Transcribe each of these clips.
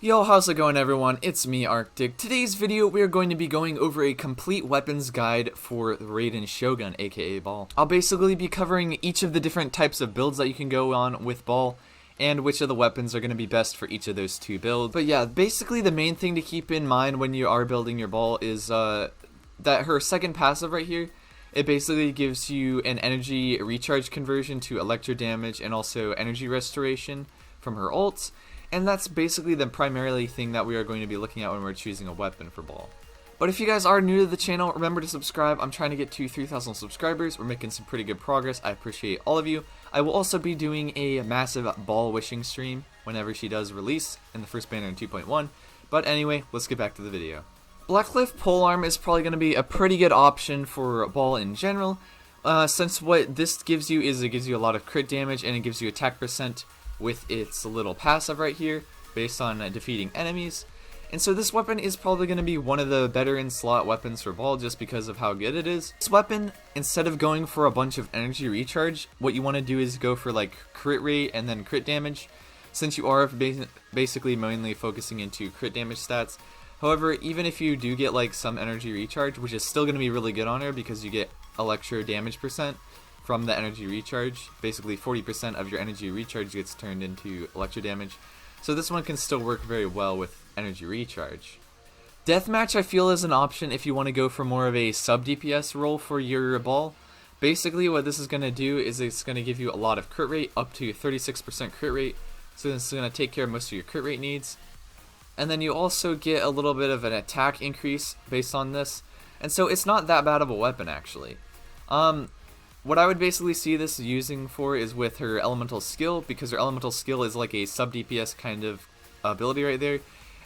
Yo, how's it going everyone? It's me, Arctic. Today's video, we are going to be going over a complete weapons guide for Raiden Shogun, aka Baal. I'll basically be covering each of the different types of builds that you can go on with Baal, and which of the weapons are going to be best for each of those two builds. But yeah, basically the main thing to keep in mind when you are building your Baal is that her second passive right here, it basically gives you an energy recharge conversion to electro damage and also energy restoration from her ults. And that's basically the primarily thing that we are going to be looking at when we're choosing a weapon for Baal. But if you guys are new to the channel, remember to subscribe. I'm trying to get to 3,000 subscribers. We're making some pretty good progress. I appreciate all of you. I will also be doing a massive Baal wishing stream whenever she does release in the first banner in 2.1. But anyway, let's get back to the video. Blackcliff polearm is probably going to be a pretty good option for Baal in general. Since what this gives you is it gives you a lot of crit damage and it gives you attack percent with its little passive right here based on defeating enemies. And so this weapon is probably going to be one of the better in slot weapons for Baal just because of how good it is. This weapon, instead of going for a bunch of energy recharge, what you want to do is go for like crit rate and then crit damage, since you are basically mainly focusing into crit damage stats. However, even if you do get like some energy recharge, which is still going to be really good on her because you get electro damage percent from the energy recharge, basically 40% of your energy recharge gets turned into electro damage. So this one can still work very well with energy recharge. Deathmatch I feel is an option if you want to go for more of a sub DPS role for your Baal. Basically what this is going to do is it's going to give you a lot of crit rate, up to 36% crit rate. So this is going to take care of most of your crit rate needs. And then you also get a little bit of an attack increase based on this. And so it's not that bad of a weapon actually. What I would basically see this using for is with her elemental skill, because her elemental skill is like a sub DPS kind of ability right there.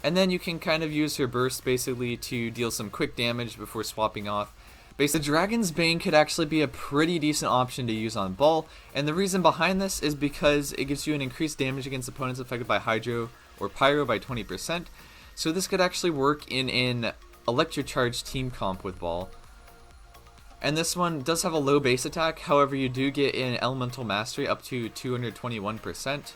And then you can kind of use her burst basically to deal some quick damage before swapping off. Basically, the Dragon's Bane could actually be a pretty decent option to use on Baal, and the reason behind this is because it gives you an increased damage against opponents affected by Hydro or Pyro by 20%. So this could actually work in an Electrocharge team comp with Baal. And this one does have a low base attack, however you do get an elemental mastery up to 221%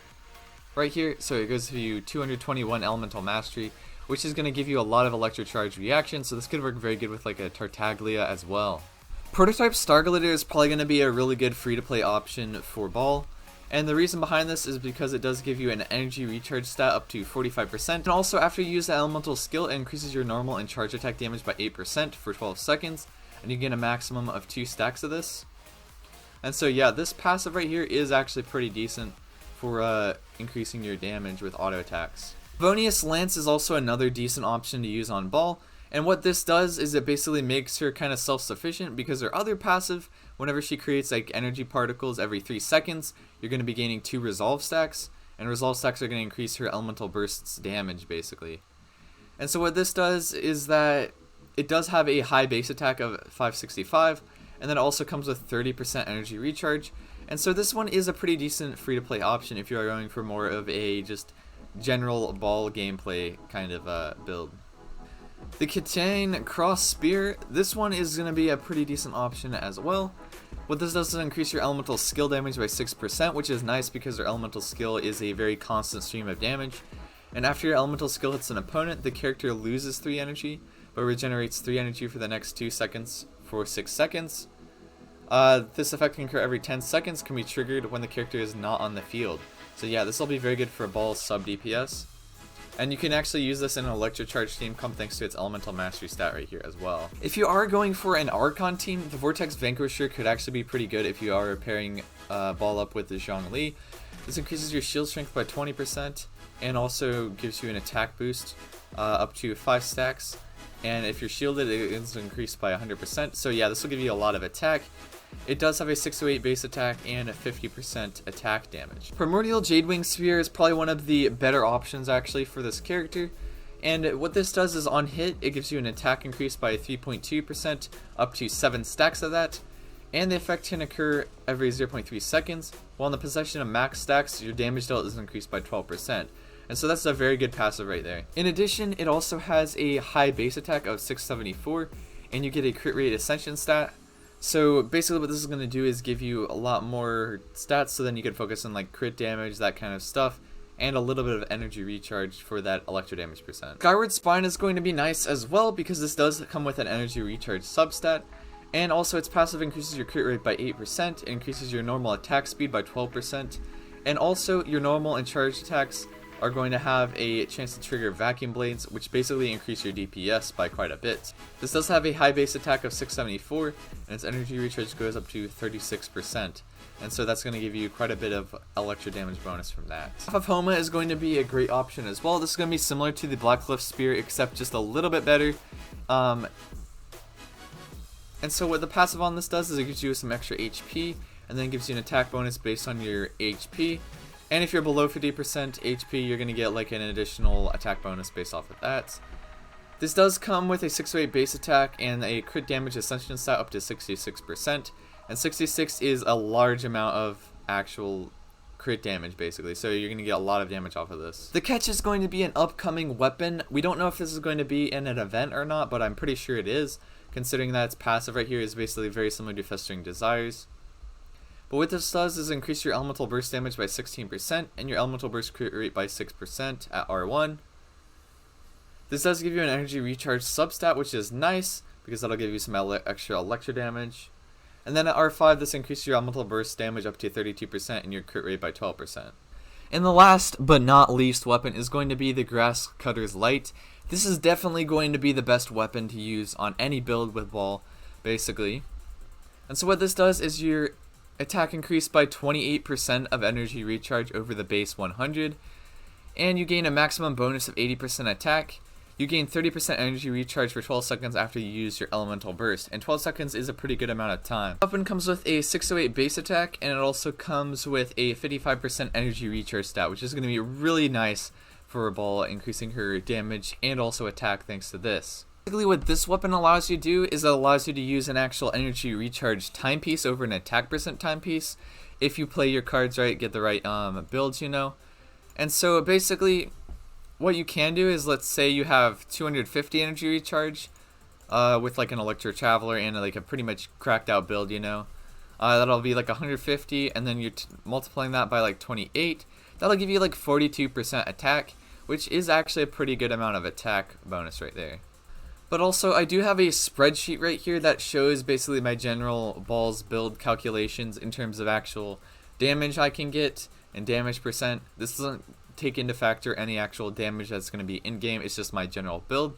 right here. So it goes to you 221 elemental mastery, which is going to give you a lot of electrocharge reaction, so this could work very good with like a Tartaglia as well. Prototype Starglitter is probably going to be a really good free to play option for Baal. And the reason behind this is because it does give you an energy recharge stat up to 45%. And also after you use the elemental skill, it increases your normal and charge attack damage by 8% for 12 seconds. And you get a maximum of 2 stacks of this. And so yeah, this passive right here is actually pretty decent for increasing your damage with auto attacks. Vonious Lance is also another decent option to use on Baal. And what this does is it basically makes her kind of self-sufficient, because her other passive, whenever she creates like energy particles every 3 seconds, you're going to be gaining 2 resolve stacks. And resolve stacks are going to increase her elemental bursts damage basically. And so what this does is that it does have a high base attack of 565, and then it also comes with 30% energy recharge. And so this one is a pretty decent free-to-play option if you are going for more of a just general Baal gameplay kind of build. The Kitane Cross Spear, this one is going to be a pretty decent option as well. What this does is increase your elemental skill damage by 6%, which is nice because your elemental skill is a very constant stream of damage. And after your elemental skill hits an opponent, the character loses 3 energy, but regenerates 3 energy for the next 2 seconds for 6 seconds. This effect can occur every 10 seconds, can be triggered when the character is not on the field. So yeah, this will be very good for Baal sub DPS. And you can actually use this in an Electrocharge team comp thanks to its elemental mastery stat right here as well. If you are going for an Archon team, the Vortex Vanquisher could actually be pretty good if you are pairing Baal up with the Zhongli. This increases your shield strength by 20% and also gives you an attack boost up to 5 stacks. And if you're shielded, it is increased by 100%. So yeah, this will give you a lot of attack. It does have a 608 base attack and a 50% attack damage. Primordial Jadewing Sphere is probably one of the better options actually for this character. And what this does is on hit, it gives you an attack increase by 3.2% up to 7 stacks of that. And the effect can occur every 0.3 seconds. While in the possession of max stacks, your damage dealt is increased by 12%. And so that's a very good passive right there. In addition, it also has a high base attack of 674, and you get a crit rate ascension stat. So basically what this is going to do is give you a lot more stats, so then you can focus on like crit damage, that kind of stuff, and a little bit of energy recharge for that electro damage percent. Skyward Spine is going to be nice as well because this does come with an energy recharge substat, and also its passive increases your crit rate by 8%, increases your normal attack speed by 12%, and also your normal and charged attacks are going to have a chance to trigger vacuum blades, which basically increase your DPS by quite a bit. This does have a high base attack of 674, and its energy recharge goes up to 36%, and so that's going to give you quite a bit of electro damage bonus from that. Half of Homa is going to be a great option as well. This is going to be similar to the Black Cliff Spear, except just a little bit better. And so what the passive on this does is it gives you some extra HP, and then gives you an attack bonus based on your HP. And if you're below 50% HP, you're going to get like an additional attack bonus based off of that. This does come with a 608 base attack and a crit damage ascension stat up to 66%. And 66 is a large amount of actual crit damage basically, so you're going to get a lot of damage off of this. The catch is going to be an upcoming weapon. We don't know if this is going to be in an event or not, but I'm pretty sure it is, considering that its passive right here is basically very similar to Festering Desires. But what this does is increase your elemental burst damage by 16% and your elemental burst crit rate by 6% at R1. This does give you an energy recharge substat, which is nice because that'll give you some extra electro damage. And then at R5, this increases your elemental burst damage up to 32% and your crit rate by 12%. And the last but not least weapon is going to be the Grasscutters Light. This is definitely going to be the best weapon to use on any build with Baal, basically. And so what this does is your attack increased by 28% of energy recharge over the base 100, and you gain a maximum bonus of 80% attack. You gain 30% energy recharge for 12 seconds after you use your elemental burst, and 12 seconds is a pretty good amount of time. The weapon comes with a 608 base attack, and it also comes with a 55% energy recharge stat, which is going to be really nice for Baal, increasing her damage and also attack thanks to this. Basically what this weapon allows you to do is it allows you to use an actual energy recharge timepiece over an attack percent timepiece if you play your cards right, get the right builds, you know. And so basically what you can do is, let's say you have 250 energy recharge with like an Electro Traveler and like a pretty much cracked out build, you know. That'll be like 150, and then you're multiplying that by like 28. That'll give you like 42% attack, which is actually a pretty good amount of attack bonus right there. But also, I do have a spreadsheet right here that shows basically my general Baal's build calculations in terms of actual damage I can get and damage percent. This doesn't take into factor any actual damage that's going to be in-game, it's just my general build.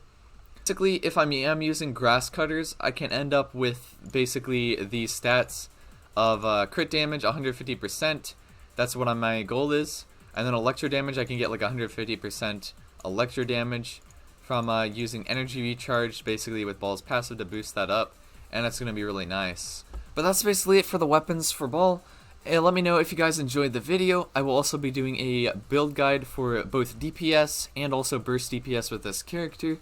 Basically, if I am using Grasscutters, I can end up with basically these stats of crit damage 150%, that's what my goal is, and then electro damage I can get like 150% electro damage from using energy recharge basically with Baal's passive to boost that up, and that's going to be really nice. But that's basically it for the weapons for Baal. Let me know if you guys enjoyed the video. I will also be doing a build guide for both DPS and also burst DPS with this character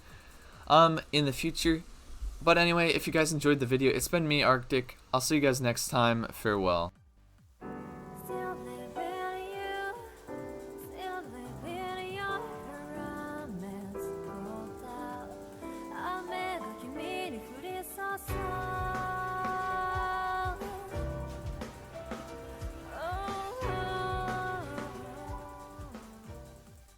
in the future. But anyway, if you guys enjoyed the video, it's been me, Arctic. I'll see you guys next time. Farewell.